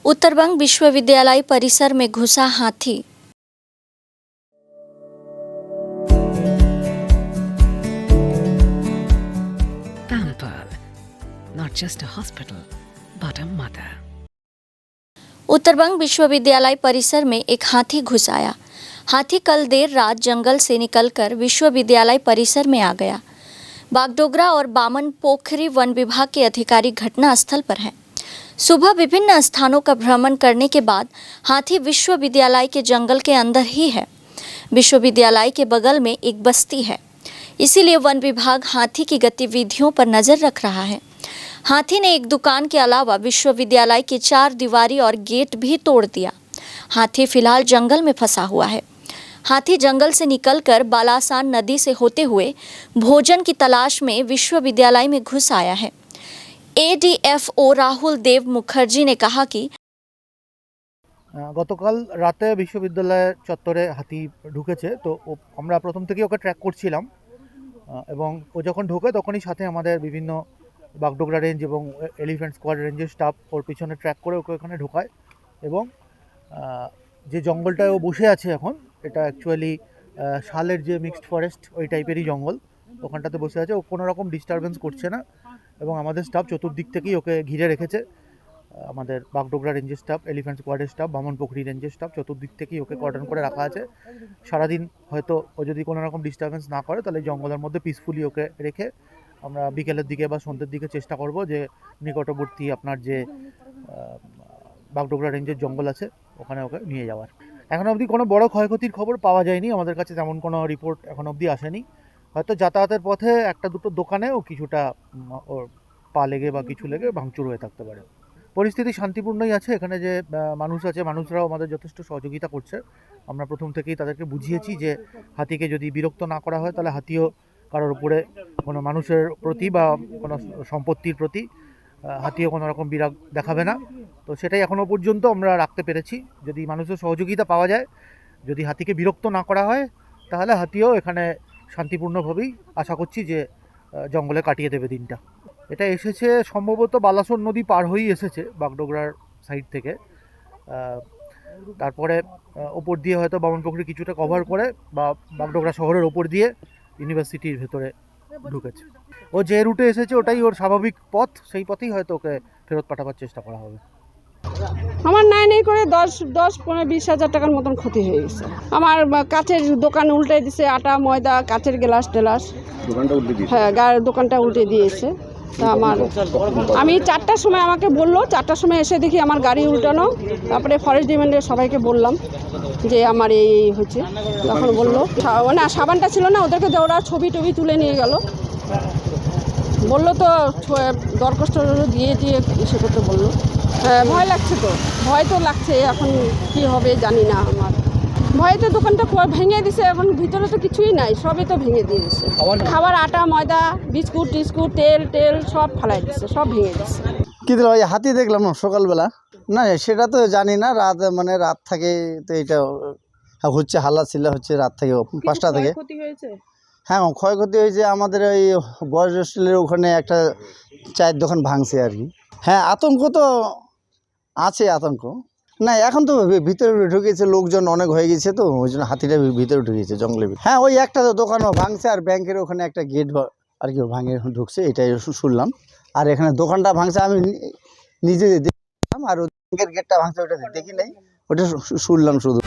उत्तरबंग विश्वविद्यालय परिसर में घुसा हाथी। Pampered, not just a hospital, but a mother. Uttar Banga विश्वविद्यालय परिसर में एक हाथी घुस आया। हाथी कल देर रात जंगल से निकलकर विश्वविद्यालय परिसर में आ गया। बागडोगरा और बामन पोखरी वन विभाग के अधिकारी घटना स्थल पर हैं। सुबह विभिन्न स्थानों का भ्रमण करने के बाद हाथी विश्वविद्यालय के जंगल के अंदर ही है। विश्वविद्यालय के बगल में एक बस्ती है, इसीलिए वन विभाग हाथी की गतिविधियों पर नजर रख रहा है। हाथी ने एक दुकान के अलावा विश्वविद्यालय की 4 दीवारी और गेट भी तोड़ दिया। हाथी फिलहाल जंगल में फंसा हुआ है। हाथी जंगल से निकलकर बालासान नदी से होते हुए भोजन की तलाश में विश्वविद्यालय में घुस आया है। एडीएफओ राहुल देव मुखर्जी ने कहा कि গতকাল রাতে বিশ্ববিদ্যালয়ের চত্বরে হাতি ঢুকেছে। তো আমরা প্রথম থেকে ওকে ট্র্যাক করছিলাম এবং ও যখন ঢোকে তখনই সাথে আমাদের বিভিন্ন বাগডোগরা রেঞ্জ এবং এলিফ্যান্ট স্কোয়াড রেঞ্জের স্টাফ ওর পিছনে ট্র্যাক করে ওকে ওখানে ঢোকায় এবং যে জঙ্গলটায় ও বসে আছে এখন, এটা অ্যাকচুয়ালি শালের যে মিক্সড ফরেস্ট ওই টাইপেরই জঙ্গল, ওখানটাতে বসে আছে। ও কোনো রকম ডিস্টারবেন্স করছে না এবং আমাদের স্টাফ চতুর্দিক থেকেই ওকে ঘিরে রেখেছে। আমাদের বাগডোগরা রেঞ্জের স্টাফ, এলিফ্যান্ট স্কোয়াডের স্টাফ, বামন পোখরি রেঞ্জের স্টাফ চতুর্দিক থেকেই ওকে কর্ডন করে রাখা আছে। সারাদিন হয়তো ও যদি কোনো রকম ডিস্টারবেন্স না করে তাহলে জঙ্গলের মধ্যে পিসফুলি ওকে রেখে আমরা বিকেলের দিকে বা সন্ধ্যের দিকে চেষ্টা করব যে নিকটবর্তী আপনার যে বাগডোগরা রেঞ্জের জঙ্গল আছে ওখানে ওকে নিয়ে যাওয়ার। এখন অবধি কোনো বড় ক্ষয়ক্ষতির খবর পাওয়া যায়নি, আমাদের কাছে তেমন কোনো রিপোর্ট এখন অবধি আসেনি। হয়তো যাতায়াতের পথে একটা দুটো দোকানেও কিছুটা ওর পা লেগে বা কিছু লেগে ভাঙচুর হয়ে থাকতে পারে। পরিস্থিতি শান্তিপূর্ণই আছে। এখানে যে মানুষ আছে, মানুষরাও আমাদের যথেষ্ট সহযোগিতা করছে। আমরা প্রথম থেকেই তাদেরকে বুঝিয়েছি যে হাতিকে যদি বিরক্ত না করা হয় তাহলে হাতিও কারোর উপরে, কোনো মানুষের প্রতি বা কোনো সম্পত্তির প্রতি হাতিও কোনো রকম বিরাগ দেখাবে না। তো সেটাই এখনও পর্যন্ত আমরা রাখতে পেরেছি। যদি মানুষের সহযোগিতা পাওয়া যায়, যদি হাতিকে বিরক্ত না করা হয়, তাহলে হাতিও এখানে শান্তিপূর্ণভাবেই আশা করছি যে জঙ্গলে কাটিয়ে দেবে দিনটা। এটা এসেছে সম্ভবত বালাসন নদী পার হয়েই এসেছে বাগডোগরার সাইড থেকে। তারপরে ওপর দিয়ে হয়তো বামনপুকুরি কিছুটা কভার করে বা বাগডোগরা শহরের ওপর দিয়ে ইউনিভার্সিটির ভেতরে ঢুকেছে। ও যে রুটে এসেছে ওটাই ওর স্বাভাবিক পথ, সেই পথেই হয়তো ওকে ফেরত পাঠাবার চেষ্টা করা হবে। আমার নাই করে 10-15-20 হাজার টাকার মতন ক্ষতি হয়ে গেছে। আমার কাচের দোকান উল্টে দিছে, আটা ময়দা কাচের গ্লাস টেলাস, হ্যাঁ দোকানটা উল্টে দিয়েছে। তা আমি 4টার সময় আমাকে বললো, 4টার সময় এসে দেখি আমার গাড়ি উল্টানো। তারপরে ফরেস্ট ডিপার্টমেন্টের সবাইকে বললাম যে আমার এই হচ্ছে। তখন বললো না, সাবানটা ছিল না, ওদেরকে ওরা ছবি টবি তুলে নিয়ে গেল। বললো তো দরখাস্ত দিয়ে এসে করতে বললো। ভয় লাগছে, তো ভয় তো লাগছে। এখন কি হবে জানি না। আমার ভয়তে দোকানটা ভেঙে দিছে, এখন ভিতরে তো কিছুই নাই, সবই তো ভেঙে দিয়েছে। খাবার আটা ময়দা বিস্কুট টিস্কুট তেল সব ফালাই দিচ্ছে, সব ভেঙে দিচ্ছে। কী দিল? ওই হাতি দেখলাম সকালবেলা। না সেটা তো জানি না, রাত থেকে তো এটা হচ্ছে, হাল্লা চিল্লা হচ্ছে রাত থেকে 5টা থেকে। হ্যাঁ ক্ষয়ক্ষতি হয়েছে। আমাদের ওই বয়েজ হোস্টেলের ওখানে একটা চায়ের দোকান ভাঙছে আর কি। হ্যাঁ আতঙ্ক তো আছে, আতঙ্ক না। এখন তো ভিতরে ঢুকেছে, লোকজন অনেক হয়ে গেছে, তো ওই জন্য হাতিটা ভিতরে ঢুকেছে জঙ্গলের ভিতরে। হ্যাঁ ওই একটা দোকানও ভাঙছে আর ব্যাংকের ওখানে একটা গেট আর কি ভাঙে ঢুকছে, এটাই শুনলাম। আর এখানে দোকানটা ভাঙছে আমি নিজে দেখলাম, আর ব্যাংকের গেটটা ভাঙছে ওটা দেখি নাই, ওটা শুনলাম শুধু।